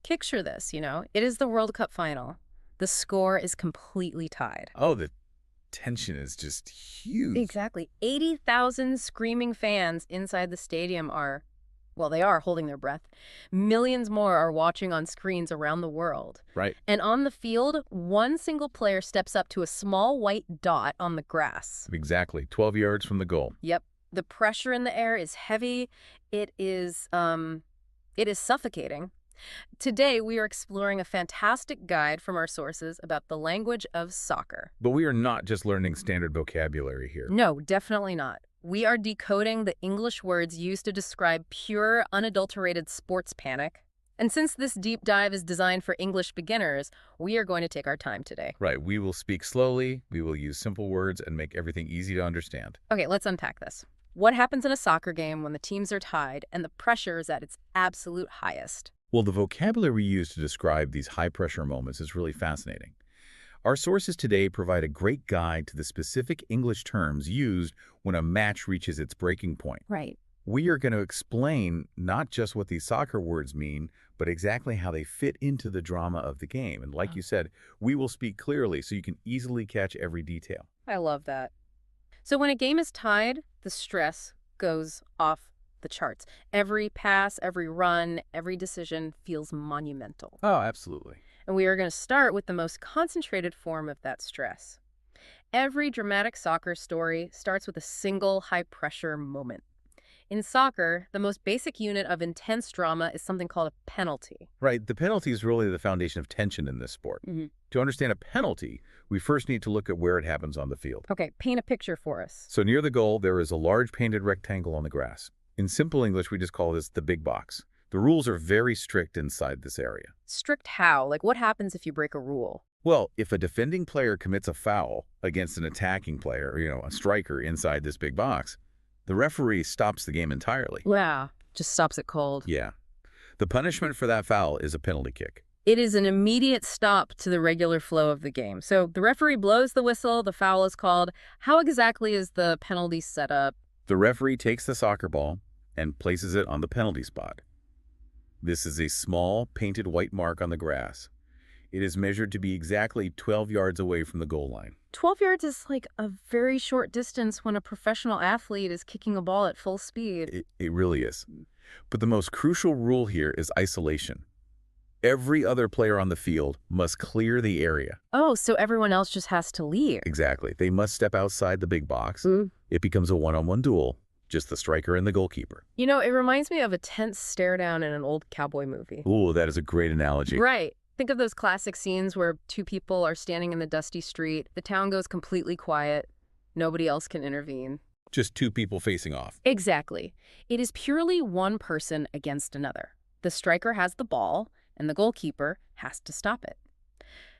Picture this, it is the World Cup final. The score is completely tied. Oh, the tension is just huge. Exactly. 80,000 screaming fans inside the stadium they are holding their breath. Millions more are watching on screens around the world. Right. And on the field, one single player steps up to a small white dot on the grass. Exactly. 12 yards from the goal. Yep. The pressure in the air is heavy. It is suffocating. Today, we are exploring a fantastic guide from our sources about the language of soccer. But we are not just learning standard vocabulary here. No, definitely not. We are decoding the English words used to describe pure, unadulterated sports panic. And since this deep dive is designed for English beginners, we are going to take our time today. Right. We will speak slowly, we will use simple words, and make everything easy to understand. Okay, let's unpack this. What happens in a soccer game when the teams are tied and the pressure is at its absolute highest? Well, the vocabulary we use to describe these high-pressure moments is really fascinating. Our sources today provide a great guide to the specific English terms used when a match reaches its breaking point. Right. We are going to explain not just what these soccer words mean, but exactly how they fit into the drama of the game. And like you said, we will speak clearly so you can easily catch every detail. I love that. So when a game is tied, the stress goes off the charts. Every pass, every run, every decision feels monumental. Oh, absolutely. And we are going to start with the most concentrated form of that stress. Every dramatic soccer story starts with a single high-pressure moment. In soccer, the most basic unit of intense drama is something called a penalty. Right. The penalty is really the foundation of tension in this sport. To understand a penalty, we first need to look at where it happens on the field. Okay, paint a picture for us. So near the goal, there is a large painted rectangle on the grass. In simple English, we just call this the big box. The rules are very strict inside this area. Strict how? Like, what happens if you break a rule? Well, if a defending player commits a foul against an attacking player, a striker inside this big box, the referee stops the game entirely. Yeah, just stops it cold. Yeah. The punishment for that foul is a penalty kick. It is an immediate stop to the regular flow of the game. So the referee blows the whistle, the foul is called. How exactly is the penalty set up? The referee takes the soccer ball and places it on the penalty spot. This is a small, painted white mark on the grass. It is measured to be exactly 12 yards away from the goal line. 12 yards is like a very short distance when a professional athlete is kicking a ball at full speed. It really is. But the most crucial rule here is isolation. Every other player on the field must clear the area. Oh, so everyone else just has to leave. Exactly. They must step outside the big box. It becomes a one-on-one duel, just the striker and the goalkeeper. It reminds me of a tense stare-down in an old cowboy movie. Ooh, that is a great analogy. Right. Think of those classic scenes where two people are standing in the dusty street. The town goes completely quiet. Nobody else can intervene. Just two people facing off. Exactly. It is purely one person against another. The striker has the ball, and the goalkeeper has to stop it.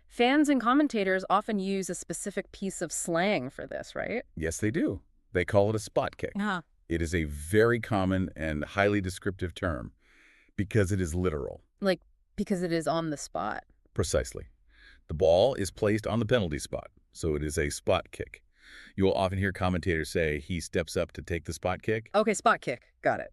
Fans and commentators often use a specific piece of slang for this, right? Yes, they do. They call it a spot kick. It is a very common and highly descriptive term because it is literal. Like, because it is on the spot. Precisely. The ball is placed on the penalty spot, so it is a spot kick. You will often hear commentators say he steps up to take the spot kick. Okay, spot kick. Got it.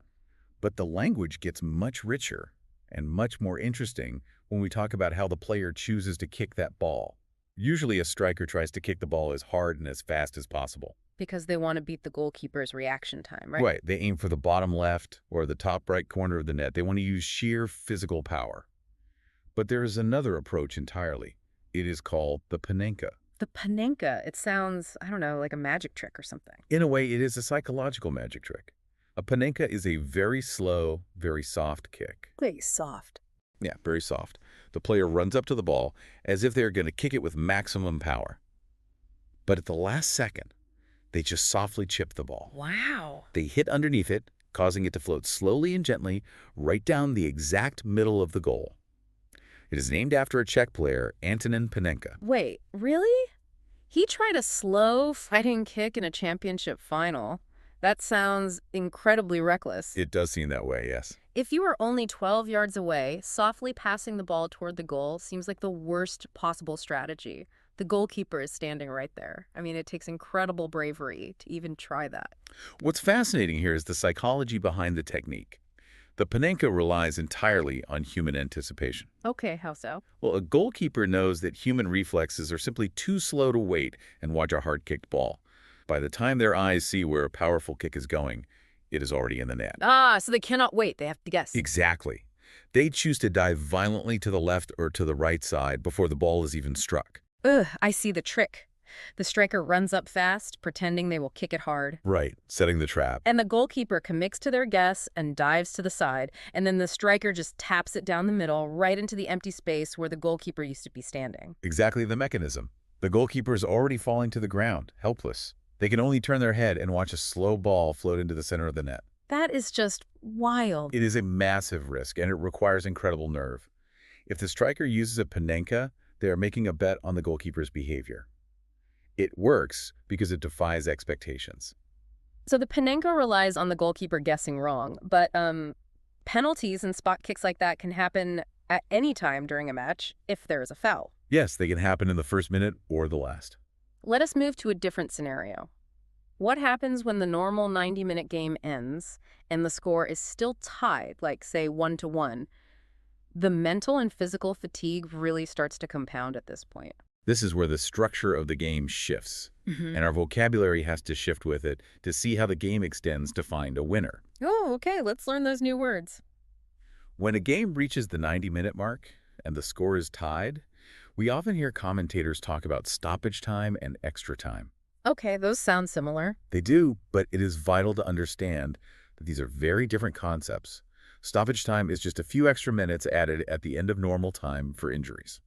But the language gets much richer and much more interesting when we talk about how the player chooses to kick that ball. Usually a striker tries to kick the ball as hard and as fast as possible. Because they want to beat the goalkeeper's reaction time, right? Right. They aim for the bottom left or the top right corner of the net. They want to use sheer physical power. But there is another approach entirely. It is called the panenka. The panenka. It sounds, I don't know, like a magic trick or something. In a way, it is a psychological magic trick. A panenka is a very slow, very soft kick. Very soft. Yeah, very soft. The player runs up to the ball as if they're going to kick it with maximum power. But at the last second, they just softly chip the ball. Wow. They hit underneath it, causing it to float slowly and gently right down the exact middle of the goal. It is named after a Czech player, Antonin Panenka. Wait, really? He tried a slow fighting kick in a championship final. That sounds incredibly reckless. It does seem that way, yes. If you are only 12 yards away, softly passing the ball toward the goal seems like the worst possible strategy. The goalkeeper is standing right there. I mean, it takes incredible bravery to even try that. What's fascinating here is the psychology behind the technique. The panenka relies entirely on human anticipation. Okay, how so? Well, a goalkeeper knows that human reflexes are simply too slow to wait and watch a hard-kicked ball. By the time their eyes see where a powerful kick is going, it is already in the net. Ah, so they cannot wait. They have to guess. Exactly. They choose to dive violently to the left or to the right side before the ball is even struck. Ugh, I see the trick. The striker runs up fast, pretending they will kick it hard. Right, setting the trap. And the goalkeeper commits to their guess and dives to the side, and then the striker just taps it down the middle, right into the empty space where the goalkeeper used to be standing. Exactly the mechanism. The goalkeeper is already falling to the ground, helpless. They can only turn their head and watch a slow ball float into the center of the net. That is just wild. It is a massive risk, and it requires incredible nerve. If the striker uses a panenka, they are making a bet on the goalkeeper's behavior. It works because it defies expectations. So the Panenka relies on the goalkeeper guessing wrong, but penalties and spot kicks like that can happen at any time during a match if there is a foul. Yes, they can happen in the first minute or the last. Let us move to a different scenario. What happens when the normal 90-minute game ends and the score is still tied, like, say, 1-1? The mental and physical fatigue really starts to compound at this point. This is where the structure of the game shifts, and our vocabulary has to shift with it to see how the game extends to find a winner. Oh, okay, let's learn those new words. When a game reaches the 90-minute mark and the score is tied, we often hear commentators talk about stoppage time and extra time. Okay, those sound similar. They do, but it is vital to understand that these are very different concepts. Stoppage time is just a few extra minutes added at the end of normal time for injuries.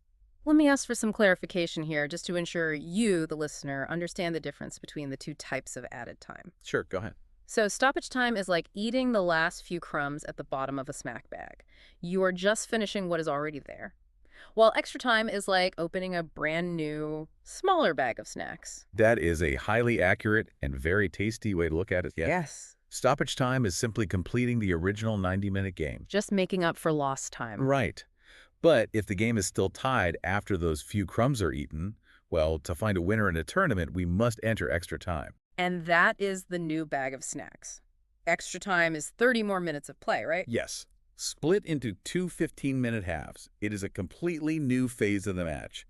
Let me ask for some clarification here, just to ensure you, the listener, understand the difference between the two types of added time. Sure, go ahead. So stoppage time is like eating the last few crumbs at the bottom of a snack bag. You are just finishing what is already there. While extra time is like opening a brand new, smaller bag of snacks. That is a highly accurate and very tasty way to look at it. Yeah. Yes. Stoppage time is simply completing the original 90-minute game. Just making up for lost time. Right. But if the game is still tied after those few crumbs are eaten, well, to find a winner in a tournament, we must enter extra time. And that is the new bag of snacks. Extra time is 30 more minutes of play, right? Yes. Split into two 15-minute halves. It is a completely new phase of the match,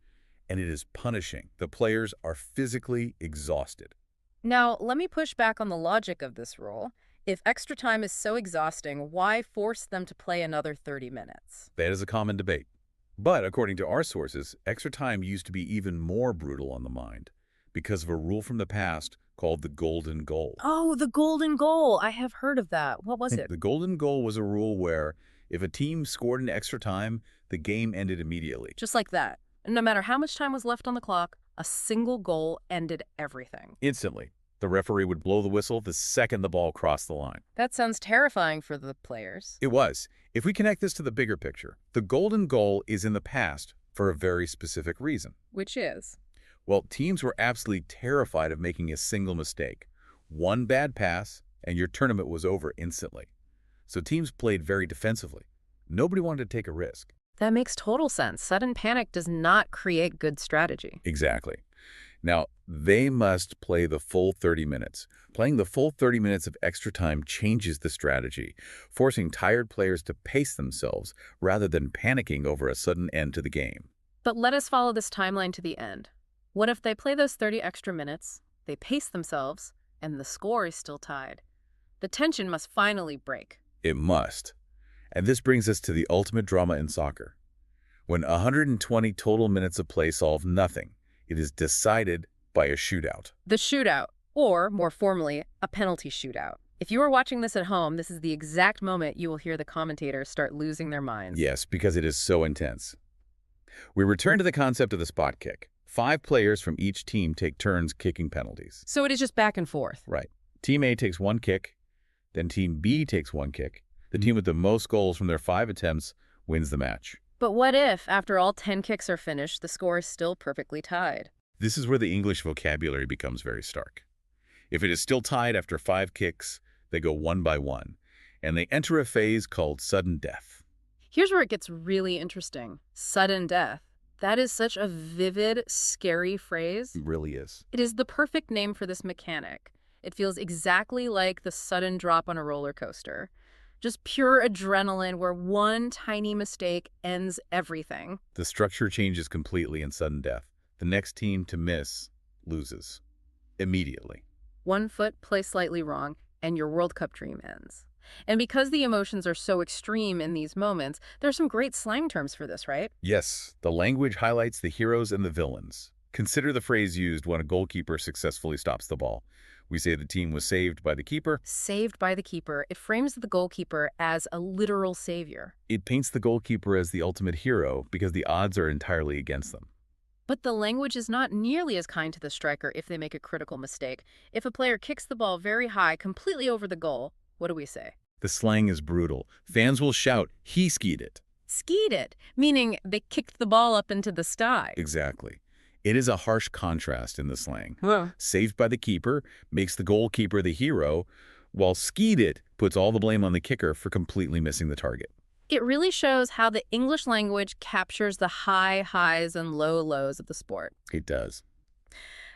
and it is punishing. The players are physically exhausted. Now, let me push back on the logic of this rule. If extra time is so exhausting, why force them to play another 30 minutes? That is a common debate. But according to our sources, extra time used to be even more brutal on the mind because of a rule from the past called the golden goal. Oh, the golden goal. I have heard of that. What was it? The golden goal was a rule where if a team scored in extra time, the game ended immediately. Just like that. And no matter how much time was left on the clock, a single goal ended everything. Instantly. The referee would blow the whistle the second the ball crossed the line. That sounds terrifying for the players. It was. If we connect this to the bigger picture, the golden goal is in the past for a very specific reason. Which is? Well, teams were absolutely terrified of making a single mistake. One bad pass, and your tournament was over instantly. So teams played very defensively. Nobody wanted to take a risk. That makes total sense. Sudden panic does not create good strategy. Exactly. Now, they must play the full 30 minutes. Playing the full 30 minutes of extra time changes the strategy, forcing tired players to pace themselves rather than panicking over a sudden end to the game. But let us follow this timeline to the end. What if they play those 30 extra minutes, they pace themselves, and the score is still tied? The tension must finally break. It must. And this brings us to the ultimate drama in soccer. When 120 total minutes of play solve nothing, it is decided by a shootout. The shootout, or more formally, a penalty shootout. If you are watching this at home, this is the exact moment you will hear the commentators start losing their minds. Yes, because it is so intense. We return to the concept of the spot kick. 5 players from each team take turns kicking penalties. So it is just back and forth. Right. Team A takes 1 kick, then Team B takes 1 kick. The team with the most goals from their 5 attempts wins the match. But what if, after all 10 kicks are finished, the score is still perfectly tied? This is where the English vocabulary becomes very stark. If it is still tied after 5 kicks, they go one by one, and they enter a phase called sudden death. Here's where it gets really interesting. Sudden death. That is such a vivid, scary phrase. It really is. It is the perfect name for this mechanic. It feels exactly like the sudden drop on a roller coaster. Just pure adrenaline where one tiny mistake ends everything. The structure changes completely in sudden death. The next team to miss loses immediately. One foot placed slightly wrong, and your World Cup dream ends. And because the emotions are so extreme in these moments, there's some great slang terms for this, right? Yes, the language highlights the heroes and the villains. Consider the phrase used when a goalkeeper successfully stops the ball. We say the team was saved by the keeper. Saved by the keeper, it frames the goalkeeper as a literal savior. It paints the goalkeeper as the ultimate hero because the odds are entirely against them. But the language is not nearly as kind to the striker if they make a critical mistake. If a player kicks the ball very high, completely over the goal, what do we say? The slang is brutal. Fans will shout, "He skied it." Skied it, meaning they kicked the ball up into the sky. Exactly. It is a harsh contrast in the slang. Huh. Saved by the keeper makes the goalkeeper the hero, while skied it puts all the blame on the kicker for completely missing the target. It really shows how the English language captures the high highs and low lows of the sport. It does.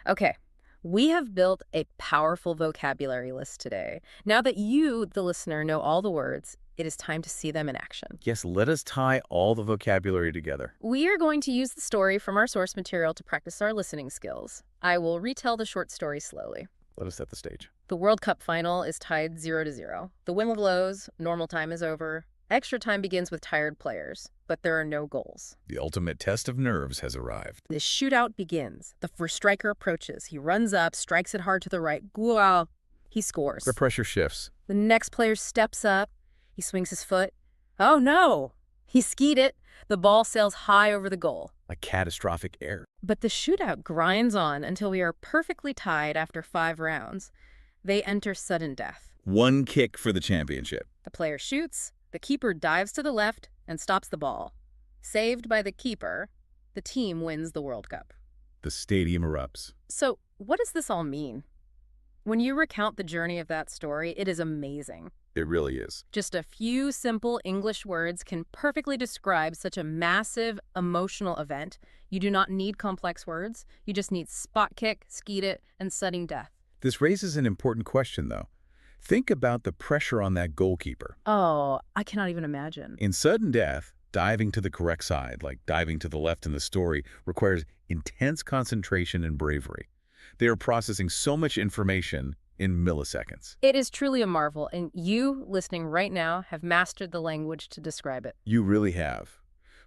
Okay, we have built a powerful vocabulary list today. Now that you, the listener, know all the words, it is time to see them in action. Yes, let us tie all the vocabulary together. We are going to use the story from our source material to practice our listening skills. I will retell the short story slowly. Let us set the stage. The World Cup final is tied 0-0. The whistle blows, normal time is over. Extra time begins with tired players, but there are no goals. The ultimate test of nerves has arrived. The shootout begins. The first striker approaches. He runs up, strikes it hard to the right. Wow! He scores. The pressure shifts. The next player steps up. He swings his foot. Oh no! He skied it. The ball sails high over the goal. A catastrophic error. But the shootout grinds on until we are perfectly tied after 5 rounds. They enter sudden death. One kick for the championship. The player shoots. The keeper dives to the left and stops the ball. Saved by the keeper, the team wins the World Cup. The stadium erupts. So, what does this all mean? When you recount the journey of that story, it is amazing. It really is. Just a few simple English words can perfectly describe such a massive emotional event. You do not need complex words. You just need spot kick, skied it, and sudden death. This raises an important question, though. Think about the pressure on that goalkeeper. Oh, I cannot even imagine. In sudden death, diving to the correct side, like diving to the left in the story, requires intense concentration and bravery. They are processing so much information in milliseconds. It is truly a marvel, and you, listening right now, have mastered the language to describe it. You really have.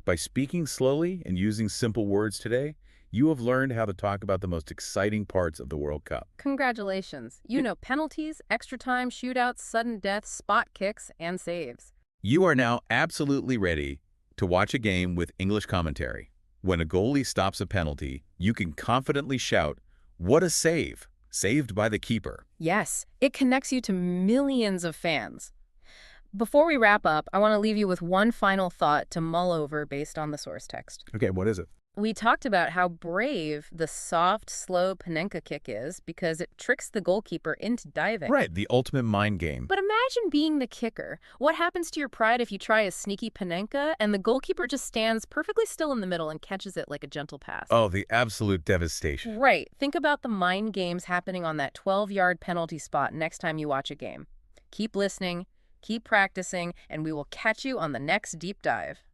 By speaking slowly and using simple words today, you have learned how to talk about the most exciting parts of the World Cup. Congratulations. You know penalties, extra time, shootouts, sudden death, spot kicks, and saves. You are now absolutely ready to watch a game with English commentary. When a goalie stops a penalty, you can confidently shout, "What a save! Saved by the keeper." Yes, it connects you to millions of fans. Before we wrap up, I want to leave you with one final thought to mull over based on the source text. Okay, what is it? We talked about how brave the soft, slow Panenka kick is because it tricks the goalkeeper into diving. Right, the ultimate mind game. But imagine being the kicker. What happens to your pride if you try a sneaky Panenka and the goalkeeper just stands perfectly still in the middle and catches it like a gentle pass? Oh, the absolute devastation. Right. Think about the mind games happening on that 12-yard penalty spot next time you watch a game. Keep listening, keep practicing, and we will catch you on the next deep dive.